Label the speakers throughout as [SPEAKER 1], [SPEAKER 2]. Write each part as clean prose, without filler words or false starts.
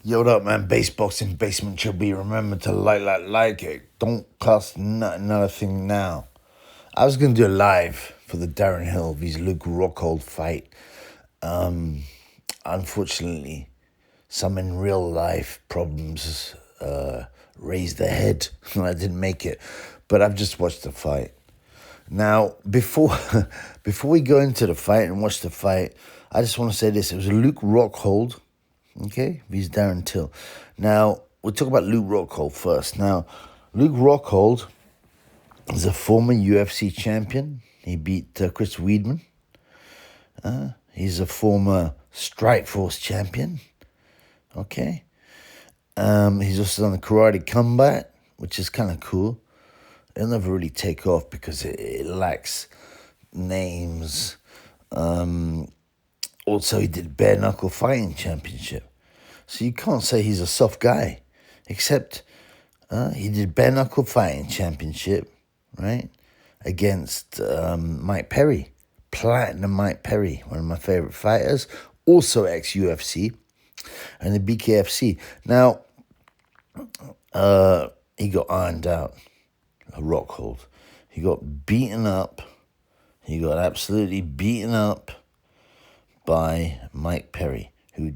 [SPEAKER 1] Yo, what up, man? Bass boxing basement should be remembered to like it. Don't cost another thing now. I was gonna do a live for the Darren Hill vs Luke Rockhold fight. Unfortunately, some in real life problems raised their head, and I didn't make it. But I've just watched the fight. Now, before before we go into the fight and watch the fight, I just want to say this: it was Luke Rockhold. Okay, he's Darren Till. Now, we'll talk about Luke Rockhold first. Now, Luke Rockhold is a former UFC champion. He beat Chris Weidman. He's a former Strikeforce champion. Okay. He's also done the Karate Combat, which is kind of cool. It'll never really take off because it lacks names. Also, he did Bare Knuckle Fighting Championship. So you can't say he's a soft guy, except he did Bare Knuckle Fighting Championship, right, against Mike Perry, Platinum Mike Perry, one of my favorite fighters, also ex-UFC, and the BKFC. Now, he got ironed out, a Rockhold. He got beaten up. He got absolutely beaten up by Mike Perry, who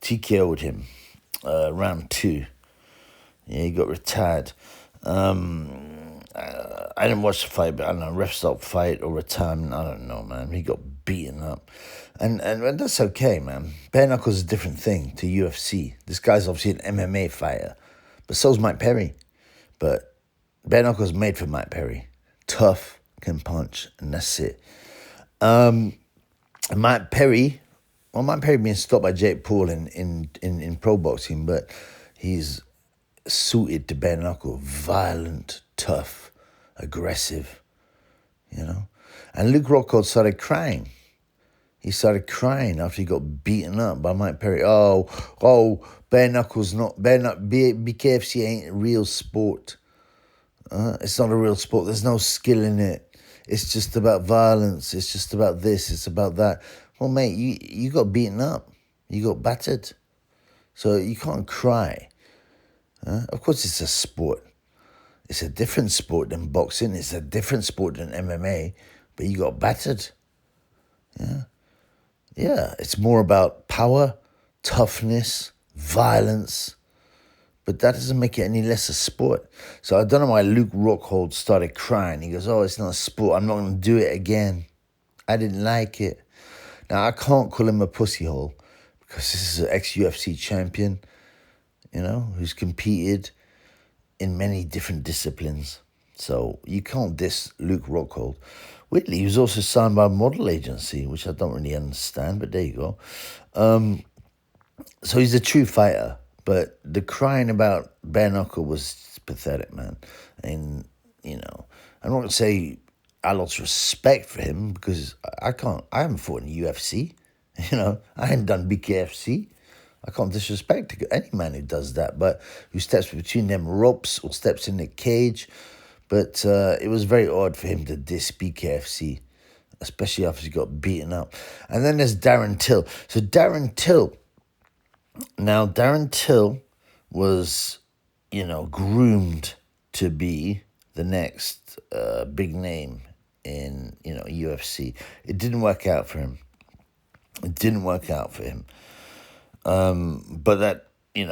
[SPEAKER 1] TKO'd him round 2. Yeah, he got retired. I didn't watch the fight, but I don't know, ref stop fight or retirement, I don't know, man. He got beaten up. And that's okay, man. Bare knuckles is a different thing to UFC. This guy's obviously an MMA fighter, but so's Mike Perry. But bare knuckles is made for Mike Perry. Tough, can punch, and that's it. Mike Perry being stopped by Jake Paul in pro boxing, but he's suited to bare knuckle, violent, tough, aggressive, you know. And Luke Rockhold started crying. He started crying after he got beaten up by Mike Perry. Bare knuckles BKFC ain't a real sport. It's not a real sport. There's no skill in it. It's just about violence. It's just about this. It's about that. Well, mate, you got beaten up. You got battered. So you can't cry. Of course, it's a sport. It's a different sport than boxing. It's a different sport than MMA. But you got battered. Yeah, it's more about power, toughness, violence. But that doesn't make it any less a sport. So I don't know why Luke Rockhold started crying. He goes, it's not a sport. I'm not going to do it again. I didn't like it. Now, I can't call him a pussy hole because this is an ex-UFC champion, who's competed in many different disciplines. So you can't diss Luke Rockhold. Weirdly, he was also signed by a model agency, which I don't really understand, but there you go. So he's a true fighter. But the crying about bare knuckle was pathetic, man. And, I'm not going to say I lost respect for him because I haven't fought in the UFC. I haven't done BKFC. I can't disrespect any man who does that, but who steps between them ropes or steps in the cage. But it was very odd for him to diss BKFC, especially after he got beaten up. And then there's Darren Till. So Darren Till was, groomed to be the next big name in, UFC. It didn't work out for him. But that, it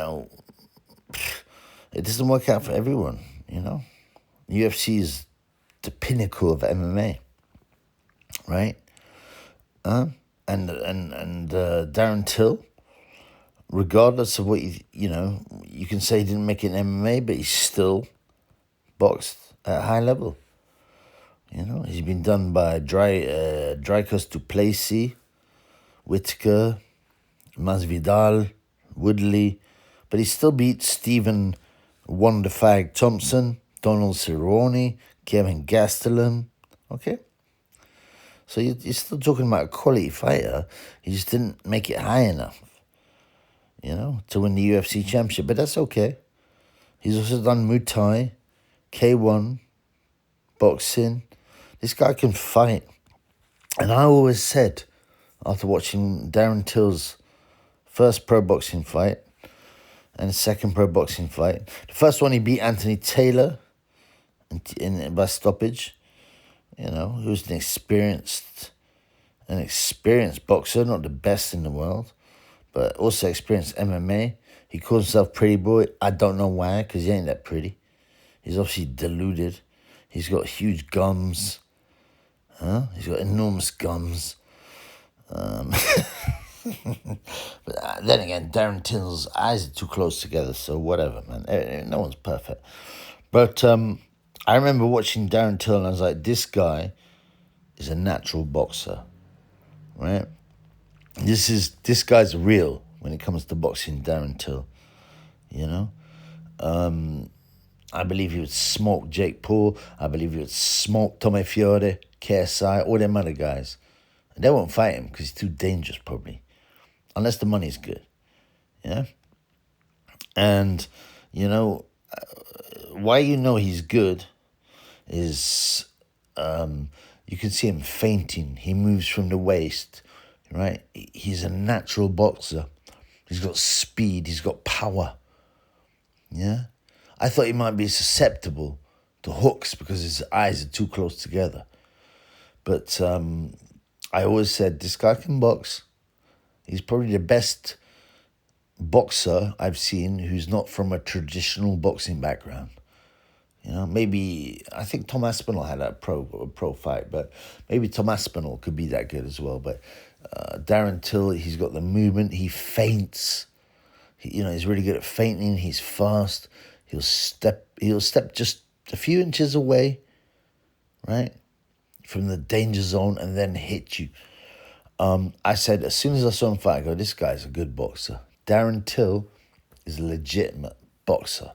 [SPEAKER 1] doesn't work out for everyone, UFC is the pinnacle of MMA, right? And Darren Till, regardless of what you can say he didn't make it in MMA, but he still boxed at a high level. He's been done by Dricus Duplessis, Whitaker, Masvidal, Woodley, but he still beat Stephen Wonderfag Thompson, Donald Cerrone, Kevin Gastelum. Okay? So you're still talking about a quality fighter. He just didn't make it high enough, to win the UFC championship. But that's okay. He's also done Muay Thai, K1, boxing. This guy can fight. And I always said, after watching Darren Till's first pro boxing fight, and second pro boxing fight. The first one he beat Anthony Taylor by stoppage. You know, he was an experienced boxer, not the best in the world, but also experienced MMA. He calls himself Pretty Boy. I don't know why, because he ain't that pretty. He's obviously deluded. He's got huge gums. He's got enormous gums. But then again, Darren Till's eyes are too close together, so whatever, man. No one's perfect. But I remember watching Darren Till, and I was like, this guy is a natural boxer, right? This guy's real when it comes to boxing, Darren Till, you know? I believe he would smoke Jake Paul. I believe he would smoke Tommy Fiore, KSI, all them other guys. And they won't fight him because he's too dangerous, probably. Unless the money's good, yeah? And, you know, why you know he's good is you can see him fainting. He moves from the waist, right? He's a natural boxer. He's got speed. He's got power, yeah? I thought he might be susceptible to hooks because his eyes are too close together. But I always said, this guy can box. He's probably the best boxer I've seen who's not from a traditional boxing background. You know, maybe, I think Tom Aspinall had a pro fight, but maybe Tom Aspinall could be that good as well. But Darren Till, he's got the movement. He feints. He's really good at feinting. He's fast. He'll step just a few inches away, right, from the danger zone and then hit you. I said, as soon as I saw him fight, I go, this guy's a good boxer. Darren Till is a legitimate boxer,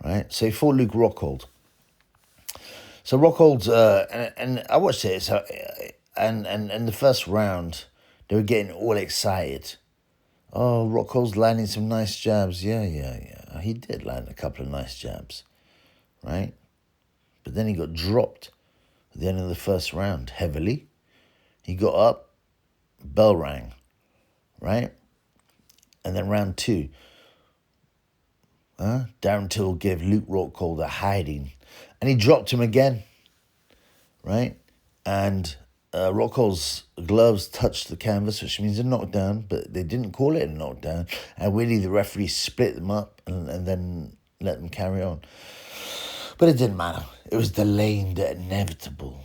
[SPEAKER 1] right? So he fought Luke Rockhold. So Rockhold, and I watched it, and the first round, they were getting all excited. Oh, Rockhold's landing some nice jabs. Yeah. He did land a couple of nice jabs, right? But then he got dropped at the end of the first round heavily. He got up, bell rang, right? And then round two, Darren Till gave Luke Rockhold a hiding, and he dropped him again, right? And Rockhold's gloves touched the canvas, which means a knockdown, but they didn't call it a knockdown. And really, the referee split them up and then let them carry on. But it didn't matter. It was delaying the inevitable,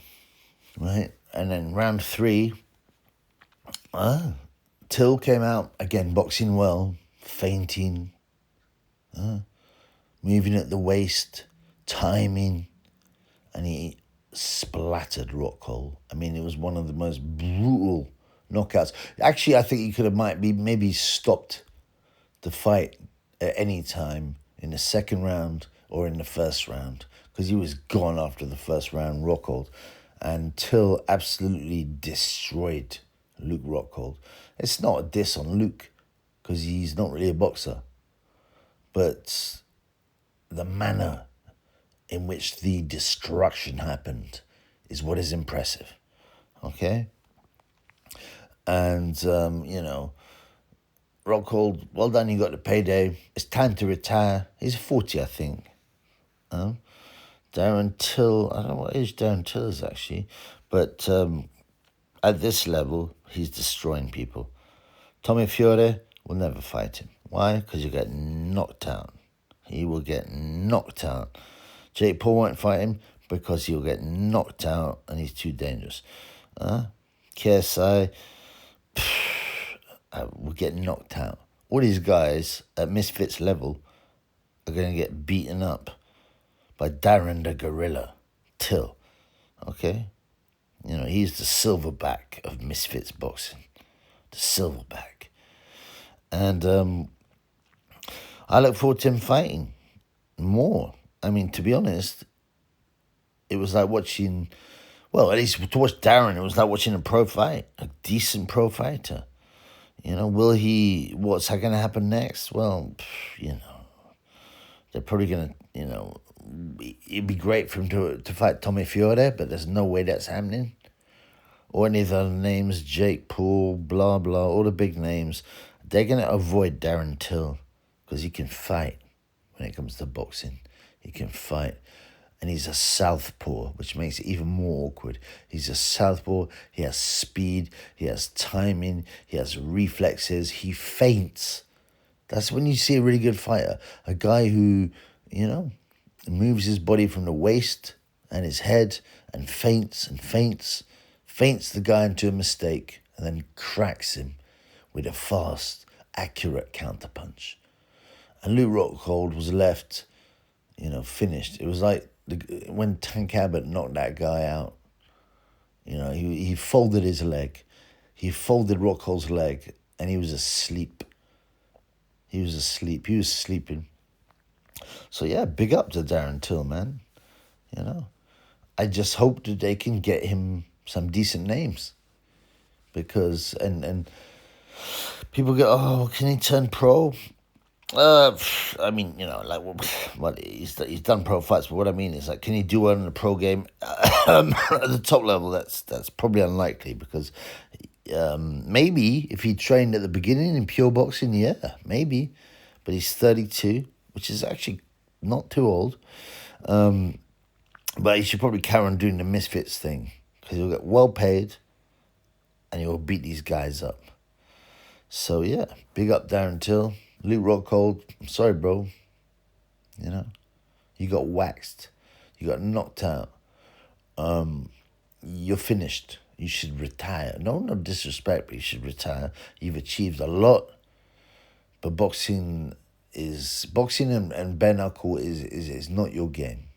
[SPEAKER 1] right? And then round three, Till came out, again, boxing well, feinting, moving at the waist, timing, and he splattered Rockhold. I mean, it was one of the most brutal knockouts. Actually, I think he could have maybe stopped the fight at any time in the second round or in the first round, because he was gone after the first round, Rockhold. And Till absolutely destroyed Luke Rockhold. It's not a diss on Luke, because he's not really a boxer. But the manner in which the destruction happened is what is impressive, okay? And, Rockhold, well done, you got the payday. It's time to retire. He's 40, I think. Darren Till, I don't know what age Darren Till is actually, but at this level, he's destroying people. Tommy Fiore will never fight him. Why? Because you get knocked out. He will get knocked out. Jake Paul won't fight him because he'll get knocked out and he's too dangerous. KSI will get knocked out. All these guys at Misfits level are going to get beaten up by Darren the Gorilla Till. Okay? He's the silverback of Misfits boxing. The silverback. And I look forward to him fighting more. I mean, to be honest, it was like watching, well, at least to watch Darren, it was like watching a pro fight, a decent pro fighter. What's going to happen next? Well, they're probably going to, it'd be great for him to fight Tommy Fiore, but there's no way that's happening. Or any of the other names, Jake Paul, blah, blah, all the big names. They're going to avoid Darren Till because he can fight when it comes to boxing. He can fight. And he's a southpaw, which makes it even more awkward. He's a southpaw. He has speed. He has timing. He has reflexes. He feints. That's when you see a really good fighter. A guy who, moves his body from the waist and his head and feints, faints the guy into a mistake, and then cracks him with a fast, accurate counterpunch. And Luke Rockhold was left, finished. It was like when Tank Abbott knocked that guy out. He folded his leg. He folded Rockhold's leg, and he was asleep. He was sleeping. So, yeah, big up to Darren Till, man. I just hope that they can get him some decent names. Because, and people go, oh, can he turn pro? I mean, well, he's done pro fights, but what I mean is, like, can he do one in a pro game? At the top level, that's probably unlikely, because maybe if he trained at the beginning in pure boxing, yeah, maybe. But he's 32, which is actually not too old. But he should probably carry on doing the Misfits thing, because he'll get well paid and he'll beat these guys up. So, yeah, big up Darren Till. Luke Rockhold, I'm sorry, bro. You got waxed. You got knocked out. You're finished. You should retire. No disrespect, but you should retire. You've achieved a lot. But boxing and bare knuckle is not your game.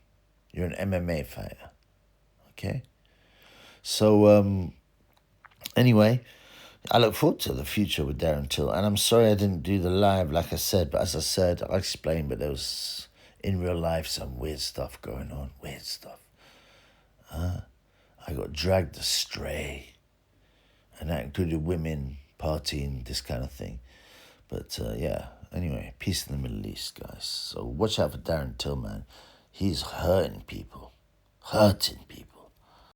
[SPEAKER 1] You're an MMA fighter. Okay? So, anyway, I look forward to the future with Darren Till. And I'm sorry I didn't do the live, like I said. But as I said, I'll explain. But there was, in real life, some weird stuff going on. Weird stuff. I got dragged astray. And that included women partying, this kind of thing. But, yeah. Anyway, peace in the Middle East, guys. So watch out for Darren Till, man. He's hurting people. Hurting people.